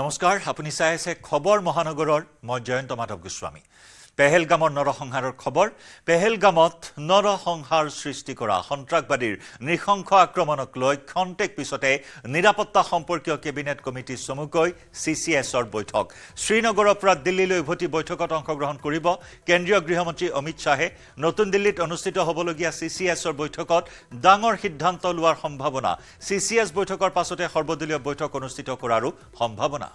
নমস্কাৰ আপুনি চাই আছে খবৰ মহানগৰৰ মই জয়ন্ত মাধৱ গোস্বামী পেহেলগামৰ নৰসংহাৰৰ খবৰ পেহেলগামত নৰসংহাৰ সৃষ্টি কৰা সন্ত্ৰাসবাদীৰ নৃশংস আক্ৰমণক লৈ খন্তেক পিছতে নিৰাপত্তা সম্পৰ্কীয় কেবিনেট কমিটি চমুকৈ সিসিএছৰ বৈঠক শ্ৰীনগৰৰ পৰা দিল্লীলৈ উভতি বৈঠকত অংশগ্ৰহণ কৰিব কেন্দ্ৰীয় গৃহমন্ত্ৰী অমিত শাহে নতুন দিল্লীত অনুষ্ঠিত হ'বলগীয়া সিসিএছৰ বৈঠকত ডাঙৰ সিদ্ধান্ত লোৱাৰ সম্ভাৱনা সিসিএছ বৈঠকৰ পাছতে সৰ্বদলীয় বৈঠক অনুষ্ঠিত কৰাৰো সম্ভাৱনা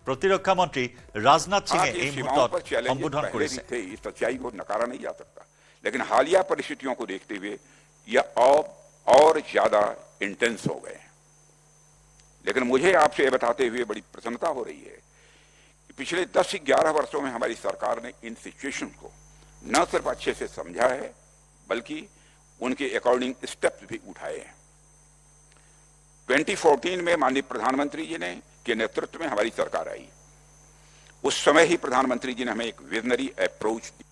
प्रतिरक्षा मंत्री राजनाथ सिंह संबोधन करे इस सच्चाई को नकारा नहीं जा सकता, लेकिन हालिया परिस्थितियों को देखते हुए यह और ज्यादा इंटेंस हो गए हैं। लेकिन मुझे आपसे यह बताते हुए बड़ी प्रसन्नता हो रही है कि पिछले 10 से 11 वर्षों में हमारी सरकार ने इन सिचुएशन को न सिर्फ अच्छे से समझा है बल्कि उनके अकॉर्डिंग स्टेप्स भी उठाए हैं। 2014 में माननीय प्रधानमंत्री जी ने के नेतृत्व में हमारी सरकार आई। उस समय ही प्रधानमंत्री जी ने हमें एक विजनरी अप्रोच दी।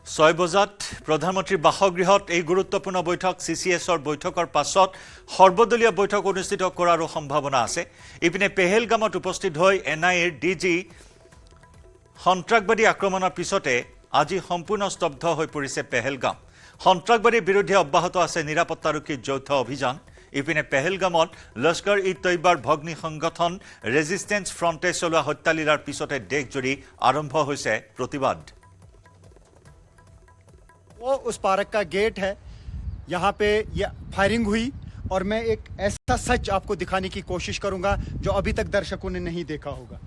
ছয় বজাত প্ৰধানমন্ত্ৰীৰ বাসগৃহত এই গুৰুত্বপূৰ্ণ বৈঠক সিসিএছৰ বৈঠকৰ পাছত সৰ্বদলীয় বৈঠক অনুষ্ঠিত কৰাৰো সম্ভাৱনা আছে। ইপিনে পেহেলগামত উপস্থিত হৈ এনআইএৰ ডিজি সন্ত্ৰাসবাদী আক্ৰমণৰ পিছতে আজি সম্পূৰ্ণ স্তব্ধ হৈ পৰিছে পেহেলগাম। সন্ত্ৰাসবাদীৰ বিৰুদ্ধে অব্যাহত আছে নিৰাপত্তাৰক্ষীৰ যৌথ অভিযান। ইপিনে পেহেলগামত লস্কৰ ই তৈয়বাৰ ভগ্নী সংগঠন ৰেজিষ্টেন্স ফ্ৰণ্টে চলোৱা হত্যালীলাৰ পিছতে দেশজুৰি আৰম্ভ হৈছে প্ৰতিবাদ। वो उस पार्क का गेट है, यहाँ पे ये फायरिंग हुई और मैं एक ऐसा सच आपको दिखाने की कोशिश करूंगा जो अभी तक दर्शकों ने नहीं देखा होगा।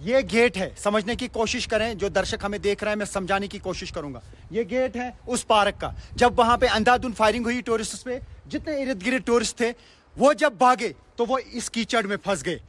ये गेट है, समझने की कोशिश करें, जो दर्शक हमें देख रहे हैं मैं समझाने की कोशिश करूंगा। ये गेट है उस पार्क का। जब वहां पे अंधाधुंध फायरिंग हुई टूरिस्ट पे, जितने इर्द गिर्द टूरिस्ट थे वो जब भागे तो वो इस कीचड़ में फंस गए।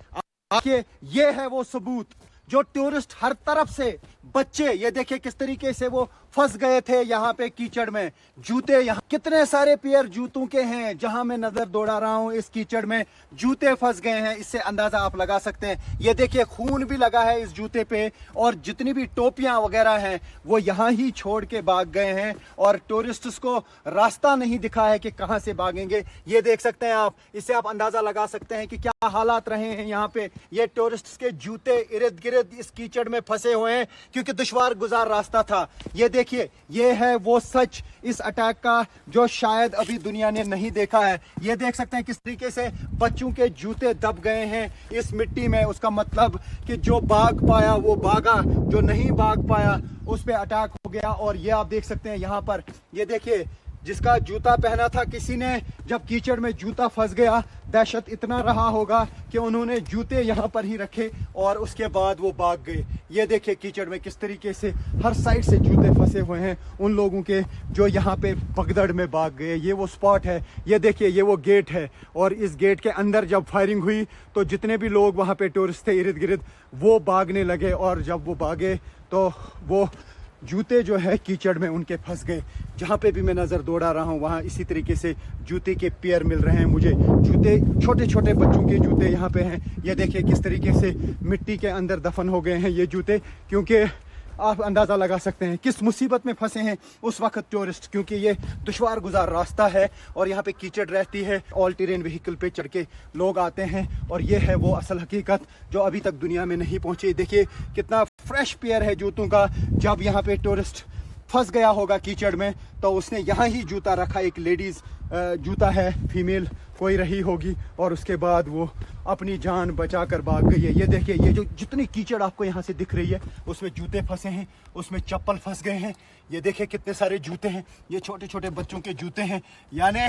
ये है वो सबूत जो टूरिस्ट हर तरफ से बच्चे, ये देखिए किस तरीके से वो फंस गए थे यहाँ पे कीचड़ में। जूते यहाँ कितने सारे पेयर जूतों के हैं, जहां मैं नजर दौड़ा रहा हूँ इस कीचड़ में जूते फंस गए हैं। इससे अंदाजा आप लगा सकते हैं। ये देखिए खून भी लगा है इस जूते पे और जितनी भी टोपियां वगैरह हैं वो यहाँ ही छोड़ के भाग गए हैं और टूरिस्ट्स को रास्ता नहीं दिखा है कि कहां से भागेंगे। ये देख सकते हैं आप, इससे आप अंदाजा लगा सकते हैं कि क्या हालात रहे हैं यहाँ पे। ये टूरिस्ट्स के जूते इर्द गिर्द इस कीचड़ में फंसे हुए हैं क्योंकि दुश्वार गुजार रास्ता था। ये देखिए, ये है वो सच इस अटैक का जो शायद अभी दुनिया ने नहीं देखा है। ये देख सकते हैं किस तरीके से बच्चों के जूते दब गए हैं इस मिट्टी में। उसका मतलब कि जो भाग पाया वो भागा, जो नहीं भाग पाया उस पे अटैक हो गया। और ये आप देख सकते हैं यहाँ पर, ये देखिए जिसका जूता पहना था किसी ने, जब कीचड़ में जूता फंस गया दहशत इतना रहा होगा कि उन्होंने जूते यहाँ पर ही रखे और उसके बाद वो भाग गए। ये देखिए कीचड़ में किस तरीके से हर साइड से जूते फंसे हुए हैं उन लोगों के जो यहाँ पे भगदड़ में भाग गए। ये वो स्पॉट है, ये देखिए ये वो गेट है और इस गेट के अंदर जब फायरिंग हुई तो जितने भी लोग वहाँ पे टूरिस्ट थे इर्द गिर्द वो भागने लगे और जब वो भागे तो वो जूते जो है कीचड़ में उनके फंस गए। जहाँ पे भी मैं नज़र दौड़ा रहा हूँ वहाँ इसी तरीके से जूते के पेयर मिल रहे हैं मुझे। जूते छोटे छोटे बच्चों के जूते यहाँ पे हैं। ये देखिए किस तरीके से मिट्टी के अंदर दफन हो गए हैं ये जूते, क्योंकि आप अंदाज़ा लगा सकते हैं किस मुसीबत में फंसे हैं उस वक्त टूरिस्ट, क्योंकि ये दुश्वार गुजार रास्ता है और यहाँ पे कीचड़ रहती है। ऑल टेरेन व्हीकल पे चढ़ के लोग आते हैं और ये है वो असल हकीकत जो अभी तक दुनिया में नहीं पहुंची। देखिए कितना फ्रेश पेयर है जूतों का। जब यहाँ पे टूरिस्ट फंस गया होगा कीचड़ में तो उसने यहाँ ही जूता रखा, एक लेडीज़ जूता है, फीमेल कोई रही होगी और उसके बाद वो अपनी जान बचा कर भाग गई है। ये देखिए ये जो जितनी कीचड़ आपको यहाँ से दिख रही है उसमें जूते फंसे हैं, उसमें चप्पल फंस गए हैं। ये देखिए कितने सारे जूते हैं, ये छोटे छोटे बच्चों के जूते हैं। यानी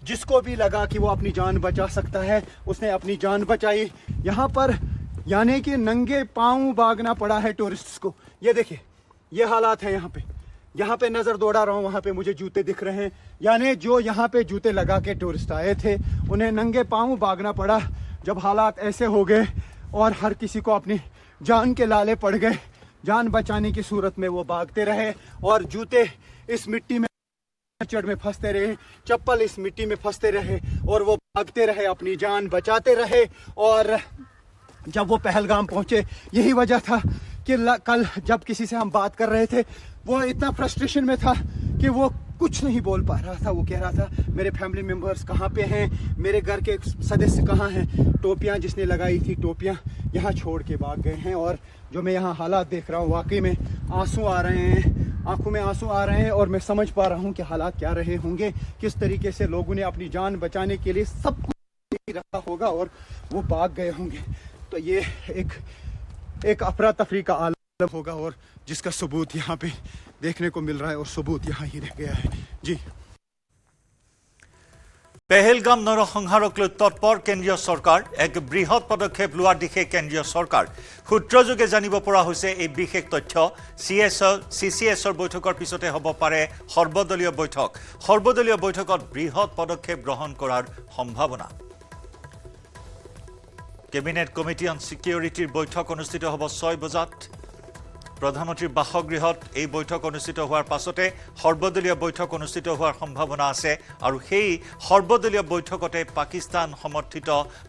जिसको भी लगा कि वो अपनी जान बचा सकता है उसने अपनी जान बचाई। यहाँ पर यानी कि नंगे पाँव भागना पड़ा है टूरिस्ट्स को। ये देखिए ये हालात है यहाँ पे नजर दौड़ा रहा हूँ, वहाँ पे मुझे जूते दिख रहे हैं। यानी जो यहाँ पे जूते लगा के टूरिस्ट आए थे उन्हें नंगे पाँव भागना पड़ा। जब हालात ऐसे हो गए और हर किसी को अपनी जान के लाले पड़ गए, जान बचाने की सूरत में वो भागते रहे और जूते इस मिट्टी में कीचड़ में फंसते रहे, चप्पल इस मिट्टी में फंसते रहे और वो भागते रहे, अपनी जान बचाते रहे। और जब वो पहलगाम पहुंचे यही वजह था कि कल जब किसी से हम बात कर रहे थे वो इतना फ्रस्ट्रेशन में था कि वो कुछ नहीं बोल पा रहा था। वो कह रहा था मेरे फैमिली मेम्बर्स कहाँ पे हैं, मेरे घर के सदस्य कहाँ हैं। टोपियाँ जिसने लगाई थी, टोपियाँ यहाँ छोड़ के भाग गए हैं। और जो मैं यहाँ हालात देख रहा हूँ, वाकई में आंसू आ रहे हैं, आंखों में आंसू आ रहे हैं। और मैं समझ पा रहा हूँ कि हालात क्या रहे होंगे, किस तरीके से लोगों ने अपनी जान बचाने के लिए सब कुछ रखा होगा और वो भाग गए होंगे। तो ये एक अफरा तफरी का आलम होगा, और जिसका सबूत यहाँ पे देखने को मिल रहा है, और सबूत यहाँ ही रह गया है। जी। পেহেলগাম নৰসংহাৰক লৈ তৎপৰ কেন্দ্ৰীয় চৰকাৰ, এক বৃহৎ পদক্ষেপ লোৱাৰ দিশে কেন্দ্ৰীয় চৰকাৰ। সূত্ৰযোগে জানিব পৰা হৈছে এই বিশেষ তথ্য। CCSৰ বৈঠকৰ পিছতে হ'ব পাৰে সৰ্বদলীয় বৈঠক। সৰ্বদলীয় বৈঠকত বৃহৎ পদক্ষেপ গ্ৰহণ কৰাৰ সম্ভাৱনা। কেবিনেট কমিটি অন ছিকিউৰিটিৰ বৈঠক অনুষ্ঠিত হ'ব 6 বজাত। প্ৰধানমন্ত্ৰীৰ বাসগৃহত এই বৈঠক অনুষ্ঠিত হোৱাৰ পাছতে সৰ্বদলীয় বৈঠক অনুষ্ঠিত হোৱাৰ সম্ভাৱনা আছে। আৰু সেই সৰ্বদলীয় বৈঠকতে পাকিস্তান সমৰ্থিত,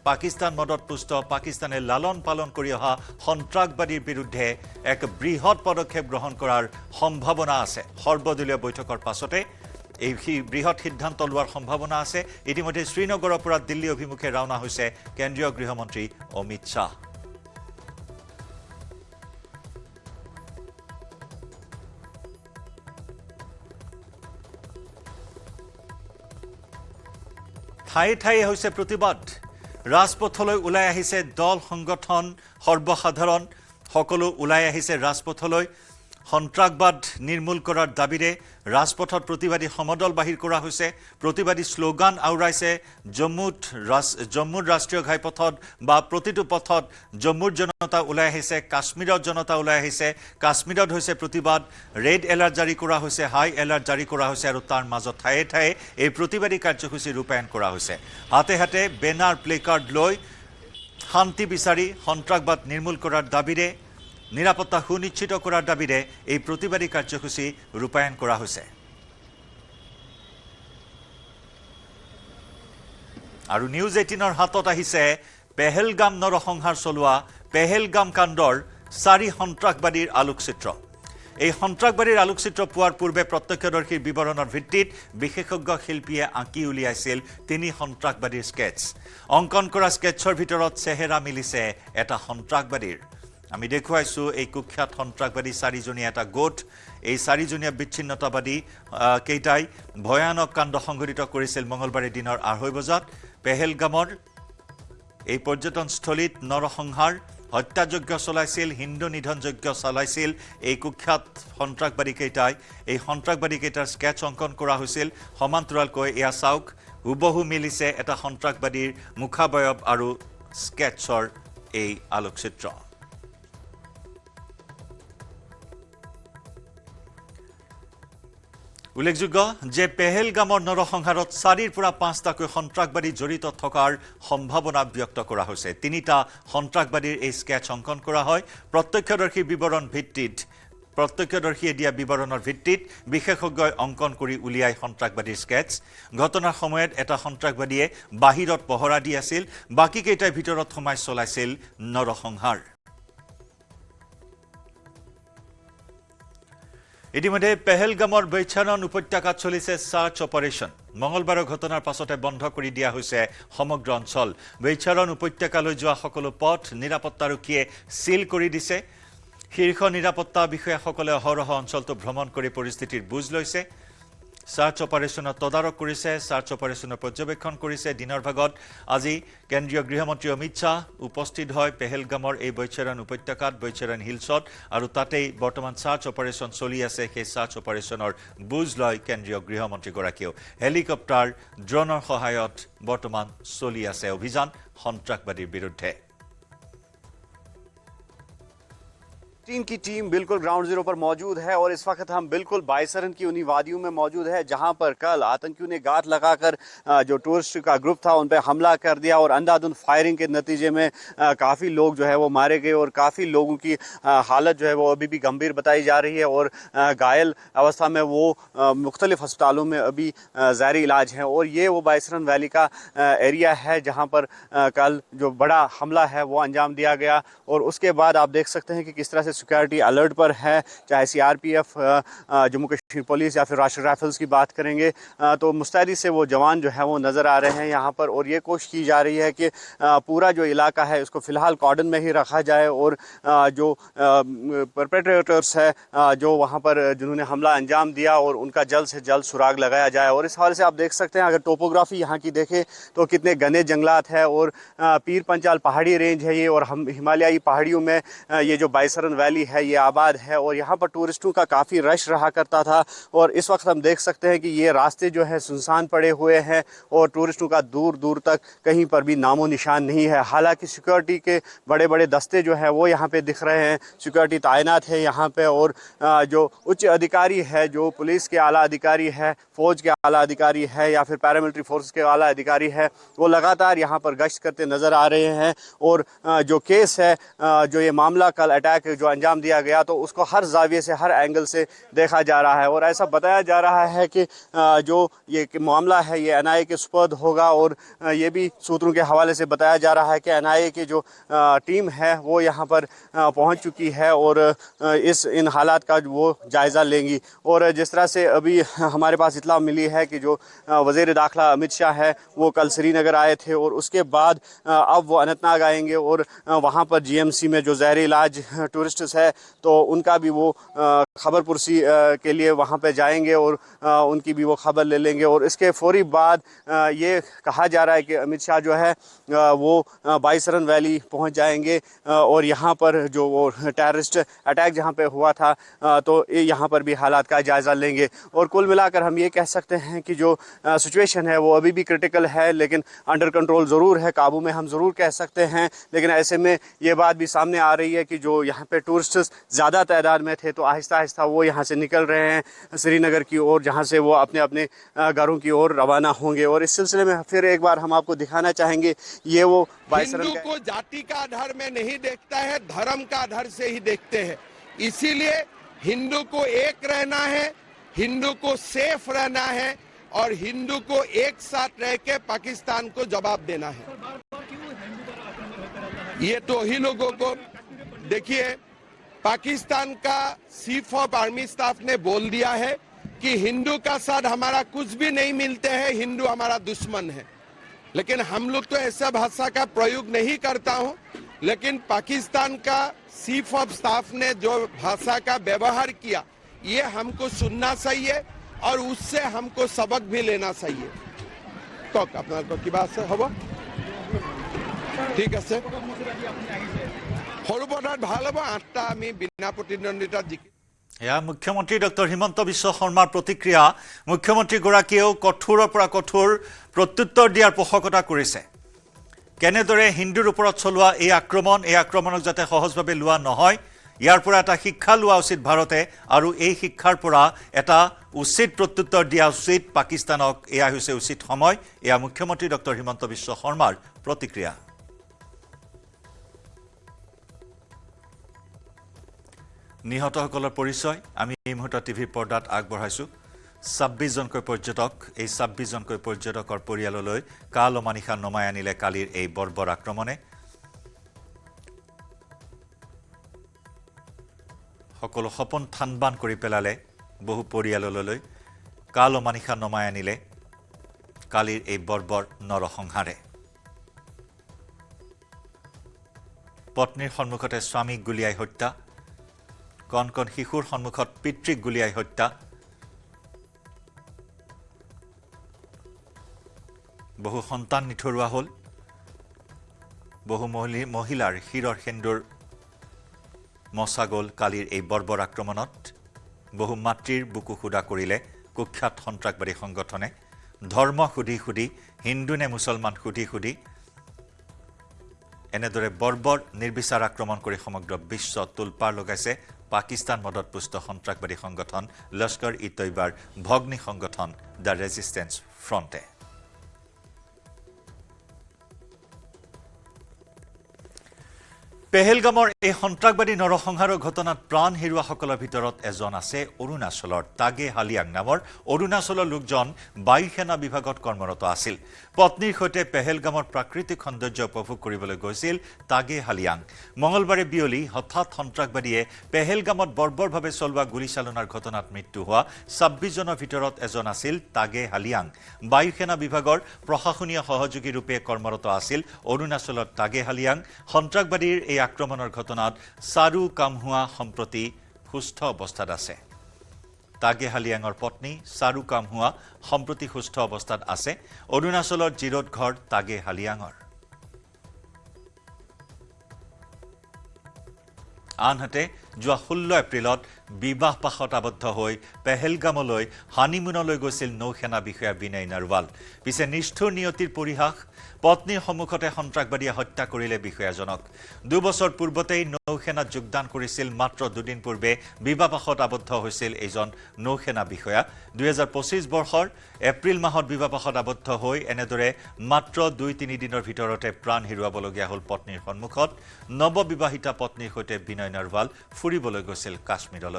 পাকিস্তান মদত পুষ্ট, পাকিস্তানে লালন পালন কৰি অহা সন্ত্ৰাসবাদীৰ বিৰুদ্ধে এক বৃহৎ পদক্ষেপ গ্ৰহণ কৰাৰ সম্ভাৱনা আছে। সৰ্বদলীয় বৈঠকৰ পাছতে এই বৃহৎ সিদ্ধান্ত লোৱাৰ সম্ভাৱনা আছে। ইতিমধ্যে শ্ৰীনগৰৰ পৰা দিল্লী অভিমুখে ৰাওনা হৈছে কেন্দ্ৰীয় গৃহমন্ত্ৰী অমিত শ্বাহ। ঠায়ে ঠায়ে হৈছে প্ৰতিবাদ। ৰাজপথলৈ ওলাই আহিছে দল, সংগঠন, সৰ্বসাধাৰণ সকলো ওলাই আহিছে ৰাজপথলৈ। সন্ত্ৰাসবাদ নিৰ্মূল কৰাৰ দাবীৰে ৰাজপথত প্ৰতিবাদী সমদল বাহিৰ কৰা হৈছে। প্ৰতিবাদী শ্লোগান আওৰাইছে। জম্মুৰ ৰাষ্ট্ৰীয় ঘাইপথত বা প্ৰতিটো পথত জম্মুৰ জনতা ওলাই আহিছে, কাশ্মীৰৰ জনতা ওলাই আহিছে। কাশ্মীৰত হৈছে প্ৰতিবাদ, ৰেড এলাৰ্ট জাৰি কৰা হৈছে, হাই এলাৰ্ট জাৰি কৰা হৈছে। আৰু তাৰ মাজত ঠায়ে ঠায়ে এই প্ৰতিবাদী কাৰ্যসূচী ৰূপায়ণ কৰা হৈছে। হাতে হাতে বেনাৰ, প্লেকাৰ্ড লৈ শান্তি বিচাৰি সন্ত্ৰাসবাদ নিৰ্মূল কৰাৰ দাবীৰে, নিৰাপত্তা সুনিশ্চিত কৰাৰ দাবীৰে এই প্ৰতিবাদী কাৰ্যসূচী ৰূপায়ণ কৰা হৈছে। আৰু নিউজ 18ৰ হাতত আহিছে পেহেলগাম নৰসংহাৰ চলোৱা পেহেলগাম কাণ্ডৰ 4 সন্ত্ৰাসবাদীৰ আলোকচিত্ৰ। এই সন্ত্ৰাসবাদীৰ আলোকচিত্ৰ পোৱাৰ পূৰ্বে প্ৰত্যক্ষদৰ্শীৰ বিৱৰণৰ ভিত্তিত বিশেষজ্ঞ শিল্পীয়ে আঁকি উলিয়াইছিল 3 সন্ত্ৰাসবাদীৰ স্কেটছ। অংকন কৰা স্কেটছৰ ভিতৰত চেহেৰা মিলিছে এটা সন্ত্ৰাসবাদীৰ। আমি দেখুৱাইছোঁ এই কুখ্যাত সন্ত্ৰাসবাদী 4জনীয়া এটা গোট। এই 4জনীয়া বিচ্ছিন্নতাবাদী কেইটাই ভয়ানক কাণ্ড সংঘটিত কৰিছিল মঙলবাৰে দিনৰ 2:30 বজাত। পেহেলগামৰ এই পৰ্যটনস্থলীত নৰসংহাৰ, হত্যাযজ্ঞ চলাইছিল, হিন্দু নিধনযজ্ঞ চলাইছিল এই কুখ্যাত সন্ত্ৰাসবাদী কেইটাই। এই সন্ত্ৰাসবাদী কেইটাৰ স্কেটছ অংকন কৰা হৈছিল। সমান্তৰালকৈ এয়া চাওক, হুবহু মিলিছে এটা সন্ত্ৰাসবাদীৰ মুখাবয়ব আৰু স্কেটছৰ এই আলোকচিত্ৰ। উল্লেখযোগ্য যে পেহেলগামৰ নৰসংহাৰত 4ৰ পৰা 5টাকৈ সন্ত্ৰাসবাদী জড়িত থকাৰ সম্ভাৱনা ব্যক্ত কৰা হৈছে। 3টা সন্ত্ৰাসবাদীৰ এই স্কেটছ অংকন কৰা হয়। প্ৰত্যক্ষদৰ্শীয়ে দিয়া বিৱৰণৰ ভিত্তিত বিশেষজ্ঞই অংকন কৰি উলিয়াই সন্ত্ৰাসবাদীৰ স্কেটছ। ঘটনাৰ সময়ত এটা সন্ত্ৰাসবাদীয়ে বাহিৰত পহৰা দি আছিল, বাকী কেইটাই ভিতৰত সোমাই চলাইছিল নৰসংহাৰ। ইতিমধ্যে পেহেলগামৰ বৈচাৰণ উপত্যকাত চলিছে সাৰ্চ অপাৰেশ্যন। মঙলবাৰৰ ঘটনাৰ পাছতে বন্ধ কৰি দিয়া হৈছে সমগ্ৰ অঞ্চল। বৈচাৰণ উপত্যকালৈ যোৱা সকলো পথ নিৰাপত্তাৰক্ষীয়ে চিল কৰি দিছে। শীৰ্ষ নিৰাপত্তা বিষয়াসকলে অহৰহ অঞ্চলটো ভ্ৰমণ কৰি পৰিস্থিতিৰ বুজ লৈছে। সাৰ্চ অপাৰেশ্যনৰ তদাৰক কৰিছে, সাৰ্চ অপাৰেশ্যনৰ পৰ্যবেক্ষণ কৰিছে। দিনৰ ভাগত আজি কেন্দ্ৰীয় গৃহমন্ত্ৰী অমিত শ্বাহ উপস্থিত হয় পেহেলগামৰ এই বৈচাৰণ উপত্যকাত, বৈচাৰণ হিলছত। আৰু তাতেই বৰ্তমান সাৰ্চ অপাৰেশ্যন চলি আছে। সেই সাৰ্চ অপাৰেশ্যনৰ বুজ লয় কেন্দ্ৰীয় গৃহমন্ত্ৰীগৰাকীয়েও। হেলিকপ্টাৰ, ড্ৰোনৰ সহায়ত বৰ্তমান চলি আছে অভিযান সন্ত্ৰাসবাদীৰ বিৰুদ্ধে। की टीम बिल्कुल ग्राउंड जीरो पर मौजूद है और इस वक्त हम बिल्कुल बायसरन की उन्हीं वादियों में मौजूद है जहां पर कल आतंकियों ने गात लगाकर जो टूरिस्ट का ग्रुप था उन पर हमला कर दिया और अंधाधुंध फायरिंग के नतीजे में काफ़ी लोग जो है वो मारे गए और काफ़ी लोगों की हालत जो है वो अभी भी गंभीर बताई जा रही है और घायल अवस्था में वो मुख्तलिफ अस्पतालों में अभी ज़ायरी इलाज हैं। और ये वो बायसरन वैली का एरिया है जहाँ पर कल जो बड़ा हमला है वो अंजाम दिया गया और उसके बाद आप देख सकते हैं कि किस तरह से सिक्योरिटी अलर्ट पर है, चाहे CRPF जम्मू कश्मीर पुलिस या फिर राष्ट्रीय राइफल्स की बात करेंगे तो मुस्तैदी से वो जवान जो है वो नज़र आ रहे हैं यहाँ पर, और ये कोशिश की जा रही है कि पूरा जो इलाका है उसको फ़िलहाल कॉर्डन में ही रखा जाए, और जो परपेट्रेटर्स है जो वहाँ पर जिन्होंने हमला अंजाम दिया और उनका जल्द से जल्द सुराग लगाया जाए। और इस हवाले से आप देख सकते हैं, अगर टोपोग्राफी यहाँ की देखें तो कितने घने जंगलात है, और पीर पंचाल पहाड़ी रेंज है ये, और हम हिमालयाई पहाड़ियों में ये जो बाइसरन वैली है ये आबाद है, और यहाँ पर टूरिस्टों का काफ़ी रश रहा करता था। और इस वक्त हम देख सकते हैं कि ये रास्ते जो है सुनसान पड़े हुए हैं, और टूरिस्टों का दूर दूर तक कहीं पर भी नामो निशान नहीं है। हालांकि सिक्योरिटी के बड़े बड़े दस्ते जो है वो यहाँ पे दिख रहे हैं, सिक्योरिटी तैनात है यहाँ पे, और जो उच्च अधिकारी है, जो पुलिस के आला अधिकारी है, फौज के आला अधिकारी है, या फिर पैरामिलिट्री फोर्स के आला अधिकारी है, वो लगातार यहाँ पर गश्त करते नज़र आ रहे हैं। और जो केस है, जो ये मामला कल अटैक जो अंजाम दिया गया, तो उसको हर जाविये से, हर एंगल से देखा जा रहा है, और ऐसा बताया जा रहा है कि जो ये मामला है ये NIA के सुपुर्द होगा। और ये भी सूत्रों के हवाले से बताया जा रहा है कि NIA की जो टीम है वो यहाँ पर पहुँच चुकी है, और इन हालात का वो जायज़ा लेंगी। और जिस तरह से अभी हमारे पास इतला मिली है कि जो वज़ीर दाखिला अमित शाह है वो कल श्रीनगर आए थे, और उसके बाद अब वो अनंतनाग आएंगे, और वहाँ पर GMC में जो ज़हरी इलाज टूरिस्ट्स है तो उनका भी वो खबर पुरसी के लिए वहाँ पे जाएंगे, और उनकी भी वो खबर ले लेंगे। और इसके फौरी बाद ये कहा जा रहा है कि अमित शाह जो है वो बाइसरन वैली पहुँच जाएंगे, और यहाँ पर जो वो टेररिस्ट अटैक जहाँ पे हुआ था तो यहाँ पर भी हालात का जायज़ा लेंगे। और कुल मिलाकर हम ये कह सकते हैं कि जो सिचुएशन है वो अभी भी क्रिटिकल है, लेकिन अंडर कंट्रोल ज़रूर है, काबू में हम ज़रूर कह सकते हैं। लेकिन ऐसे में ये बात भी सामने आ रही है कि जो यहाँ पे टूरिस्ट्स ज़्यादा तादाद में थे तो आहिस्ता आहिस्ता वो यहाँ से निकल रहे हैं श्रीनगर की ओर, जहाँ से वो अपने अपने घरों की ओर रवाना होंगे। और इस सिलसिले में फिर एक बार हम आपको दिखाना चाहेंगे, ये वो हिंदू को जाति का आधार में नहीं देखता है, धर्म का आधार से ही देखते हैं। इसीलिए हिंदू को एक रहना है, हिंदू को सेफ रहना है, और हिंदू को एक साथ रह के पाकिस्तान को जवाब देना है। ये तो ही लोगों को देखिए, पाकिस्तान का चीफ ऑफ आर्मी स्टाफ ने बोल दिया है कि हिंदू का साथ हमारा कुछ भी नहीं मिलते हैं, हिंदू हमारा दुश्मन है। लेकिन हम लोग तो ऐसा भाषा का प्रयोग नहीं करता हूं, लेकिन पाकिस्तान का चीफ ऑफ स्टाफ ने जो भाषा का व्यवहार किया ये हमको सुनना चाहिए, और उससे हमको सबक भी लेना चाहिए। तो अपना तो की बात से हवा ठीक আছে, সৰু পথাৰত ভাল হ'ব। 8টা আমি বিনা প্ৰতিদ্বন্দ্বিতাত জিকি। এয়া মুখ্যমন্ত্ৰী ডক্টৰ হিমন্ত বিশ্ব শৰ্মাৰ প্ৰতিক্ৰিয়া। মুখ্যমন্ত্ৰীগৰাকীয়েও কঠোৰৰ পৰা কঠোৰ প্ৰত্যুত্তৰ দিয়াৰ পোষকতা কৰিছে। কেনেদৰে হিন্দুৰ ওপৰত চলোৱা এই আক্ৰমণক যাতে সহজভাৱে লোৱা নহয়, ইয়াৰ পৰা এটা শিক্ষা লোৱা উচিত ভাৰতে, আৰু এই শিক্ষাৰ পৰা এটা উচিত প্ৰত্যুত্তৰ দিয়া উচিত পাকিস্তানক। এয়া হৈছে উচিত সময়। এয়া মুখ্যমন্ত্ৰী ডক্টৰ হিমন্ত বিশ্ব শৰ্মাৰ প্ৰতিক্ৰিয়া। নিহতসকলৰ পৰিচয় আমি এই মুহূৰ্তত টিভিৰ পৰ্দাত আগবঢ়াইছোঁ। 26 জনকৈ পৰ্যটক, এই 26 জনকৈ পৰ্যটকৰ পৰিয়াললৈ কাল অমানিশা নমাই আনিলে কালিৰ এই বৰ্বৰ আক্ৰমণে। সকলো সপোন থানবান কৰি পেলালে বহু পৰিয়াললৈ, কাল অমানিশা নমাই আনিলে কালিৰ এই বৰ্বৰ নৰসংহাৰে। পত্নীৰ সন্মুখতে স্বামীক গুলিয়াই হত্যা, কণ কণ শিশুৰ সন্মুখত পিতৃক গুলিয়াই হত্যা। বহু সন্তান নিথৰুৱা হ'ল, বহু মহিলাৰ শিৰৰ সেন্দুৰ মচা গ'ল কালিৰ এই বৰ্বৰ আক্ৰমণত। বহু মাতৃৰ বুকু সুদা কৰিলে কুখ্যাত সন্ত্ৰাসবাদী সংগঠনে। ধৰ্ম সুধি সুধি, হিন্দু নে মুছলমান সুধি সুধি এনেদৰে বৰ্বৰ নিৰ্বিচাৰ আক্ৰমণ কৰি সমগ্ৰ বিশ্ব তোলপাৰ লগাইছে পাকিস্তান মদতপুষ্ট সন্ত্ৰাসবাদী সংগঠন লস্কৰ-ই-তৈবাৰ ভগ্নী সংগঠন দ্য ৰেজিষ্টেন্স ফ্ৰণ্টে। পেহেলগামৰ এই সন্ত্ৰাসবাদী নৰসংহাৰৰ ঘটনাত প্ৰাণ হেৰুৱাসকলৰ ভিতৰত এজন আছে অৰুণাচলৰ তাগে হালিয়াং নামৰ অৰুণাচলৰ লোকজন বায়ু সেনা বিভাগত কৰ্মৰত আছিল। পত্নীৰ সৈতে পেহেলগামৰ প্ৰাকৃতিক সৌন্দৰ্য উপভোগ কৰিবলৈ গৈছিল তাগে হালিয়াং। মঙলবাৰে বিয়লি হঠাৎ সন্ত্ৰাসবাদীয়ে পেহেলগামত বৰ্বৰভাৱে চলোৱা গুলীচালনাৰ ঘটনাত মৃত্যু হোৱা 26 জনৰ ভিতৰত এজন আছিল তাগে হালিয়াং। বায়ু সেনা বিভাগৰ প্ৰশাসনীয় সহযোগী ৰূপে কৰ্মৰত আছিল অৰুণাচলৰ তাগে হালিয়াং। সন্ত্ৰাসবাদীৰ এই আক্ৰমণৰ ঘটনাত চাৰু কামহুৱা সম্প্ৰতি সুস্থ অৱস্থাত আছে। তাগে হালিয়াঙৰ পত্নী চাৰু কামহুৱা সম্প্ৰতি সুস্থ অৱস্থাত আছে। অৰুণাচলৰ জিৰত ঘৰ তাগে হালিয়াঙৰ। আনহাতে যোৱা 16 এপ্ৰিলত বিবাহ পাশত আবদ্ধ হৈ পেহেলগামলৈ হানিমুনলৈ গৈছিল নৌসেনা বিষয়া বিনয় নৰৱাল। পিছে নিষ্ঠুৰ নিয়তিৰ পৰিহাস, পত্নীৰ সন্মুখতে সন্ত্ৰাসবাদীয়ে হত্যা কৰিলে বিষয়াজনক। 2 বছৰ পূৰ্বতেই নৌসেনাত যোগদান কৰিছিল। মাত্ৰ 2 দিন পূৰ্বে বিবাহ পাশত আবদ্ধ হৈছিল এইজন নৌসেনা বিষয়া। 2025 বৰ্ষৰ এপ্ৰিল মাহত বিবাহ পাশত আবদ্ধ হৈ এনেদৰে মাত্ৰ 2-3 দিনৰ ভিতৰতে প্ৰাণ হেৰুৱাবলগীয়া হ'ল পত্নীৰ সন্মুখত। নৱবিবাহিতা পত্নীৰ সৈতে বিনয় নৰৱাল ফুৰিবলৈ গৈছিল কাশ্মীৰলৈ।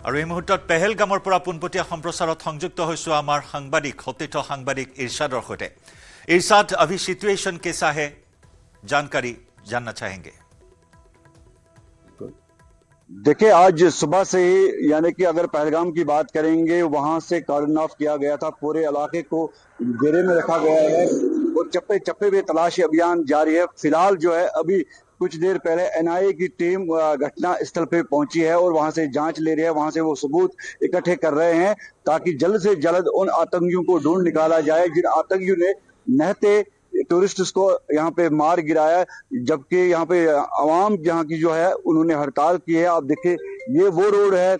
আৰু এই মুহূৰ্তত পেহেলগামৰ পৰা পোনপটীয়া সম্প্ৰচাৰত সংযুক্ত হৈছো আমাৰ সাংবাদিক সতীৰ্থ সাংবাদিক ইৰশাদৰ সৈতে। इरशाद, अभी सिचुएशन कैसा है, जानकारी जानना चाहेंगे। देखिए, आज सुबह से ही यानी कि अगर पहलगाम की बात करेंगे, वहां से कार्डन ऑफ किया गया था, पूरे इलाके को घेरे में रखा गया है और चप्पे चप्पे पे तलाशी अभियान जारी है। फिलहाल जो है अभी कुछ देर पहले एनआईए की टीम घटना स्थल पे पहुंची है और वहां से जांच ले रही है, वहां से वो सबूत इकट्ठे कर रहे हैं ताकि जल्द से जल्द उन आतंकियों को ढूंढ निकाला जाए जिन आतंकियों ने नहते टूरिस्ट्स को यहाँ पे मार गिराया। जबकि यहाँ पे आवाम यहाँ की जो है उन्होंने हड़ताल की है। आप देखिए, ये वो रोड है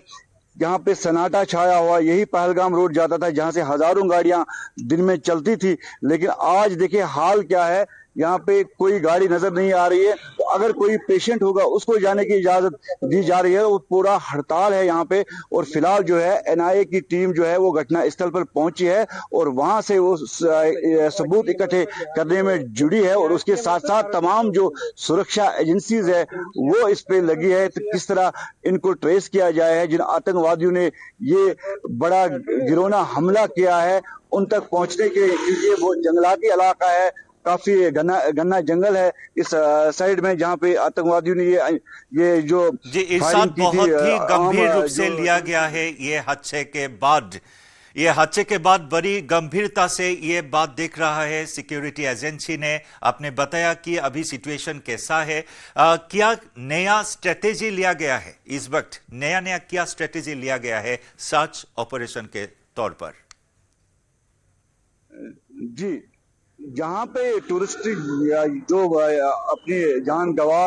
जहाँ पे सन्नाटा छाया हुआ। यही पहलगाम रोड जाता था जहाँ से हजारों गाड़ियां दिन में चलती थी, लेकिन आज देखिए हाल क्या है। यहाँ पे कोई गाड़ी नजर नहीं आ रही है। तो अगर कोई पेशेंट होगा उसको जाने की इजाजत दी जा रही है। वो पूरा हड़ताल है यहाँ पे। और फिलहाल जो है एनआईए की टीम जो है वो घटना स्थल पर पहुंची है और वहां से वो सबूत इकट्ठे करने में जुड़ी है। और उसके साथ साथ तमाम जो सुरक्षा एजेंसीज है वो इस पे लगी है तो किस तरह इनको ट्रेस किया जाए है। जिन आतंकवादियों ने ये बड़ा गिरोना हमला किया है उन तक पहुंचने के लिए वो जंगलाती इलाका है, काफी घना जंगल है इस साइड में जहां पे आतंकवादियों ने ये जो जी इरशाद, बहुत ही गंभीर रूप से लिया गया है ये हादसे के बाद बड़ी गंभीरता से ये बात देख रहा है सिक्योरिटी एजेंसी ने। आपने बताया कि अभी सिचुएशन कैसा है, क्या नया स्ट्रेटेजी लिया गया है इस वक्त? नया क्या स्ट्रेटेजी लिया गया है सर्च ऑपरेशन के तौर पर? जी, जहाँ पे टूरिस्ट जो अपनी जान गवा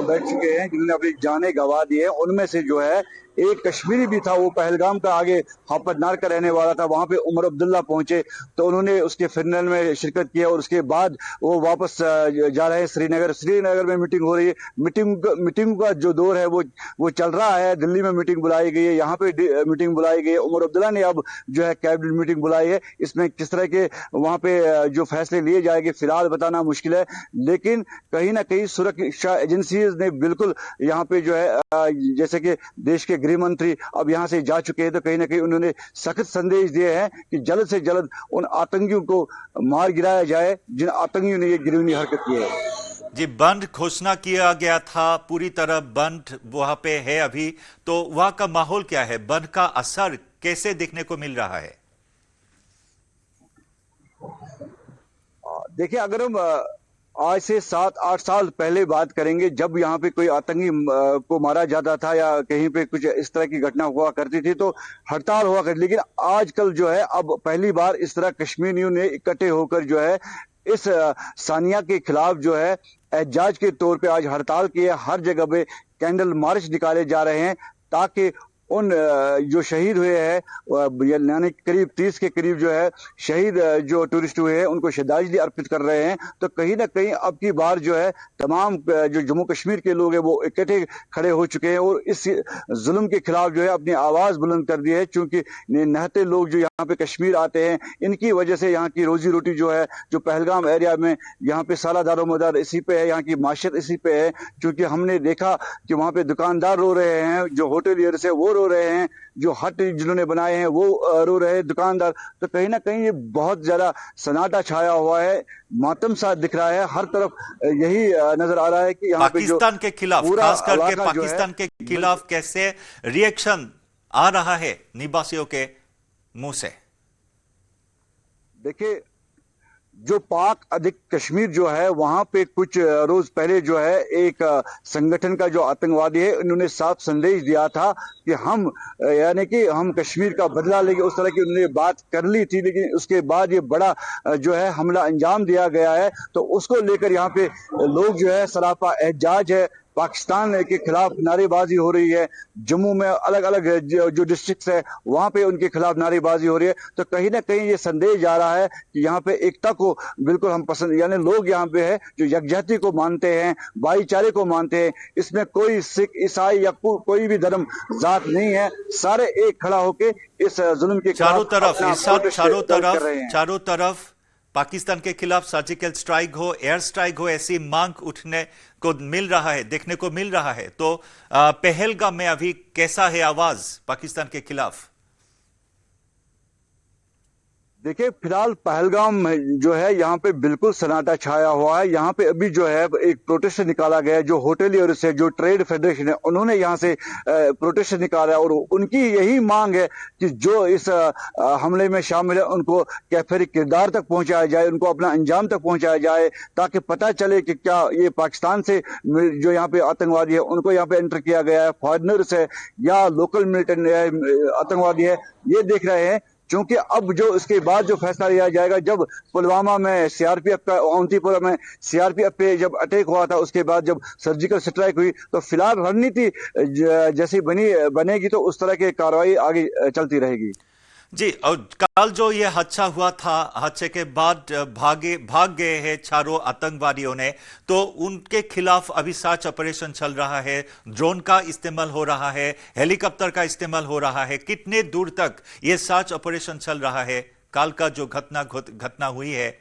बैठ चुके हैं, जिन्होंने अपनी जानें गवा दी है, उनमें से जो है एक कश्मीरी भी था। वो पहलगाम का आगे हापतनार का रहने वाला था। वहां पे उमर अब्दुल्ला पहुंचे तो उन्होंने उसके फिनल में शिरकत किया और उसके बाद वो वापस जा रहे हैं श्रीनगर में मीटिंग हो रही है। मीटिंग का जो दौर है वो चल रहा है। दिल्ली में मीटिंग बुलाई गई है, यहाँ पे मीटिंग बुलाई गई है। उमर अब्दुल्ला ने अब जो है कैबिनेट मीटिंग बुलाई है। इसमें किस तरह के वहां पे जो फैसले लिए जाएंगे फिलहाल बताना मुश्किल है, लेकिन कहीं ना कहीं सुरक्षा एजेंसीज ने बिल्कुल यहाँ पे जो है जैसे कि देश के गृह मंत्री अब यहां से जा चुके हैं तो कहीं ना कहीं उन्होंने सख्त संदेश दिए हैं कि जल्द से जल्द उन आतंकियों को मार गिराया जाए जिन आतंकियों ने ये घिनौनी हरकत की है। जी, बंद घोषणा किया गया था, पूरी तरह बंद वहां पे है अभी, तो वहां का माहौल क्या है? बंद का असर कैसे देखने को मिल रहा है? देखिए, अगर हम आज से 7-8 साल पहले बात करेंगे, जब यहाँ पे कोई आतंकी को मारा जाता था या कहीं पे कुछ इस तरह की घटना हुआ करती थी तो हड़ताल हुआ करती, लेकिन आजकल जो है अब पहली बार इस तरह कश्मीरियों ने इकट्ठे होकर जो है इस सानिया के खिलाफ जो है एहतजाज के तौर पे आज हड़ताल की है। हर जगह पे कैंडल मार्च निकाले जा रहे हैं ताकि उन जो शहीद हुए हैं यानी करीब 30 के करीब जो है शहीद जो टूरिस्ट हुए हैं उनको श्रद्धांजलि अर्पित कर रहे हैं। तो कहीं ना कहीं अब की बार जो है तमाम जो जम्मू कश्मीर के लोग हैं वो इकट्ठे खड़े हो चुके हैं और इस जुल्म के खिलाफ जो है अपनी आवाज बुलंद कर दी है, क्योंकि नहते लोग जो यहाँ पे कश्मीर आते हैं इनकी वजह से यहाँ की रोजी रोटी जो है, जो पहलगाम एरिया में यहाँ पे सारा दारोमदार इसी पे है, यहाँ की माशियत इसी पे है। क्योंकि हमने देखा कि वहाँ पे दुकानदार रो रहे हैं, जो होटलियर्स है वो रो रहे हैं, जो हट जिन्होंने बनाए हैं वो रो रहे हैं, दुकानदार। तो कहीं ना कहीं ये बहुत ज्यादा सन्नाटा छाया हुआ है, मातम सा दिख रहा है, हर तरफ यही नजर आ रहा है कि यहाँ पे जो पाकिस्तान के खिलाफ, पूरा खास करके इलाका जो है, पाकिस्तान के खिलाफ कैसे रिएक्शन आ रहा है निवासियों के मुंह से? देखिए, जो पाक अधिक कश्मीर जो है वहां पे कुछ रोज पहले जो है एक संगठन का जो आतंकवादी है उन्होंने साफ संदेश दिया था कि हम यानी कि हम कश्मीर का बदला लेंगे, उस तरह की उन्होंने बात कर ली थी। लेकिन उसके बाद ये बड़ा जो है हमला अंजाम दिया गया है, तो उसको लेकर यहाँ पे लोग जो है सरापा एहजाज है, पाकिस्तान के खिलाफ नारेबाजी हो रही है। जम्मू में अलग अलग जो डिस्ट्रिक्ट्स है वहां पे उनके खिलाफ नारेबाजी हो रही है। तो कहीं ना कहीं ये संदेश जा रहा है कि यहाँ पे एकता को बिल्कुल हम पसंद, यानी लोग यहाँ पे है जो यकजहती को मानते हैं, भाईचारे को मानते हैं, इसमें कोई सिख ईसाई या कोई भी धर्म जात नहीं है, सारे एक खड़ा होके इस जुल्म के चारों तरफ खिलाफ चारों तरफ पाकिस्तान के खिलाफ सर्जिकल स्ट्राइक हो, एयर स्ट्राइक हो, ऐसी मांग उठने को मिल रहा है, देखने को मिल रहा है। तो पहलगाम में अभी कैसा है आवाज पाकिस्तान के खिलाफ? देखिए, फिलहाल पहलगाम जो है यहाँ पे बिल्कुल सन्नाटा छाया हुआ है। यहाँ पे अभी जो है एक प्रोटेस्ट निकाला गया है, जो होटलियर्स से जो ट्रेड फेडरेशन है उन्होंने यहाँ से प्रोटेस्ट निकाला है और उनकी यही मांग है कि जो इस हमले में शामिल है उनको कैफिर किरदार तक पहुंचाया जाए, उनको अपना अंजाम तक पहुंचाया जाए, ताकि पता चले कि क्या ये पाकिस्तान से जो यहाँ पे आतंकवादी है उनको यहाँ पे एंटर किया गया है, फॉरेनर्स है या लोकल मिलिटेंट आतंकवादी है, ये देख रहे हैं। क्योंकि अब जो इसके बाद जो फैसला लिया जाएगा, जब पुलवामा में सीआरपीएफ का अवंतीपुरा में सीआरपीएफ पे जब अटैक हुआ था, उसके बाद जब सर्जिकल स्ट्राइक हुई, तो फिलहाल रणनीति जैसी बनेगी तो उस तरह की कार्रवाई आगे चलती रहेगी। जी, और कल जो ये हादसा हुआ था, हादसे के बाद भाग गए हैं चारों आतंकवादियों ने, तो उनके खिलाफ अभी सर्च ऑपरेशन चल रहा है, ड्रोन का इस्तेमाल हो रहा है, हेलीकॉप्टर का इस्तेमाल हो रहा है। कितने दूर तक ये सर्च ऑपरेशन चल रहा है? कल का जो घटना हुई है,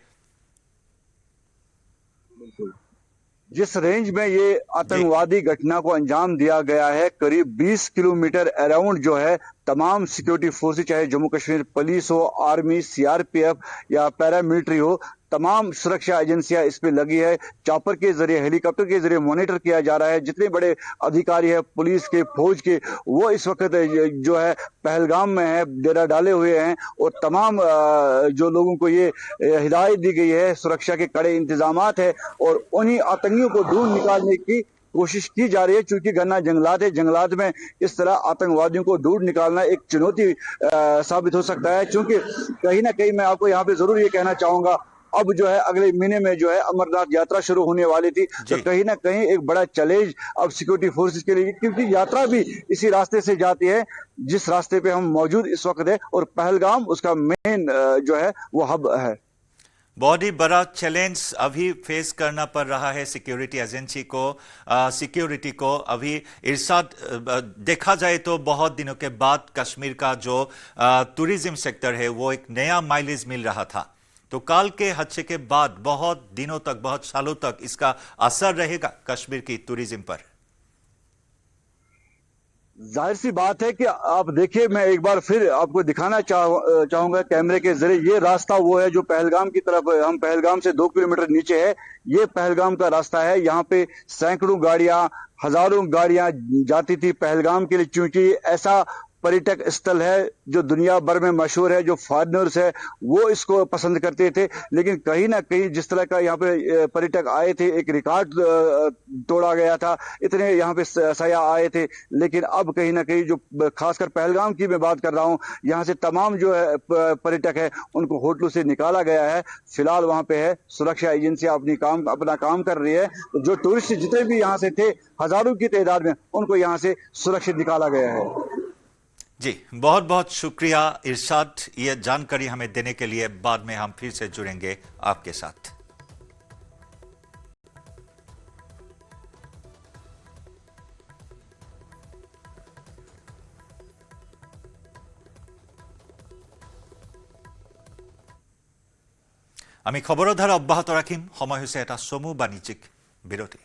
जिस रेंज में ये आतंकवादी घटना को अंजाम दिया गया है, करीब 20 किलोमीटर अराउंड जो है तमाम सिक्योरिटी फोर्सेस, चाहे जम्मू कश्मीर पुलिस हो, आर्मी, सीआरपीएफ या पैरामिलिट्री हो, तमाम सुरक्षा एजेंसियां इस पे लगी है। चॉपर के जरिए, हेलीकॉप्टर के जरिए मॉनिटर किया जा रहा है। जितने बड़े अधिकारी है पुलिस के, फौज के, वो इस वक्त जो है पहलगाम में है, डेरा डाले हुए हैं और तमाम जो लोगों को ये हिदायत दी गई है, सुरक्षा के कड़े इंतजामात है और उन्हीं आतंकियों को ढूंढ निकालने की कोशिश की जा रही है। चूंकि घना जंगलात है, जंगलात में इस तरह आतंकवादियों को ढूंढ निकालना एक चुनौती साबित हो सकता है। क्योंकि कहीं ना कहीं मैं आपको यहाँ पे जरूर ये कहना चाहूंगा, अब जो है अगले महीने में जो है अमरनाथ यात्रा शुरू होने वाली थी, तो कहीं ना कहीं एक बड़ा चैलेंज अब सिक्योरिटी फोर्सेस के लिए, क्योंकि यात्रा भी इसी रास्ते से जाती है जिस रास्ते पे हम मौजूद इस वक्त है और पहलगाम उसका मेन जो है वो हब है। बहुत ही बड़ा चैलेंज अभी फेस करना पड़ रहा है सिक्योरिटी एजेंसी को, सिक्योरिटी को। अभी इरशाद, देखा जाए तो बहुत दिनों के बाद कश्मीर का जो टूरिज्म सेक्टर है वो एक नया माइलेज मिल रहा था। तो काल के हादसे के बाद बहुत दिनों तक, बहुत सालों तक इसका असर रहेगा कश्मीर की टूरिज्म पर। जाहिर सी बात है कि आप देखिए, मैं एक बार फिर आपको दिखाना चाहूंगा कैमरे के जरिए। ये रास्ता वो है जो पहलगाम की तरफ, हम पहलगाम से 2 किलोमीटर नीचे है, ये पहलगाम का रास्ता है। यहाँ पे सैकड़ों गाड़ियां, हजारों गाड़ियां जाती थी पहलगाम के लिए, क्योंकि ऐसा पर्यटक स्थल है जो दुनिया भर में मशहूर है, जो फॉरेनर्स है वो इसको पसंद करते थे। लेकिन कहीं ना कहीं जिस तरह का यहाँ पे पर्यटक आए थे, एक रिकॉर्ड तोड़ा गया था, इतने यहाँ पे सयाह आए थे। लेकिन अब कहीं ना कहीं जो खासकर पहलगाम की मैं बात कर रहा हूँ, यहाँ से तमाम जो है पर्यटक है उनको होटलों से निकाला गया है। फिलहाल वहां पे है सुरक्षा एजेंसियां अपना काम कर रही है। तो जो टूरिस्ट जितने भी यहाँ से थे, हजारों की तादाद में, उनको यहाँ से सुरक्षित निकाला गया है। जी, बहुत बहुत शुक्रिया इरशाद, ये जानकारी हमें देने के लिए। बाद में हम फिर से जुड़ेंगे आपके साथ। আমি খবৰৰ ধাৰা অব্যাহত ৰাখিম। সময় হৈছে এটা চমু বাণিজ্যিক বিৰতি।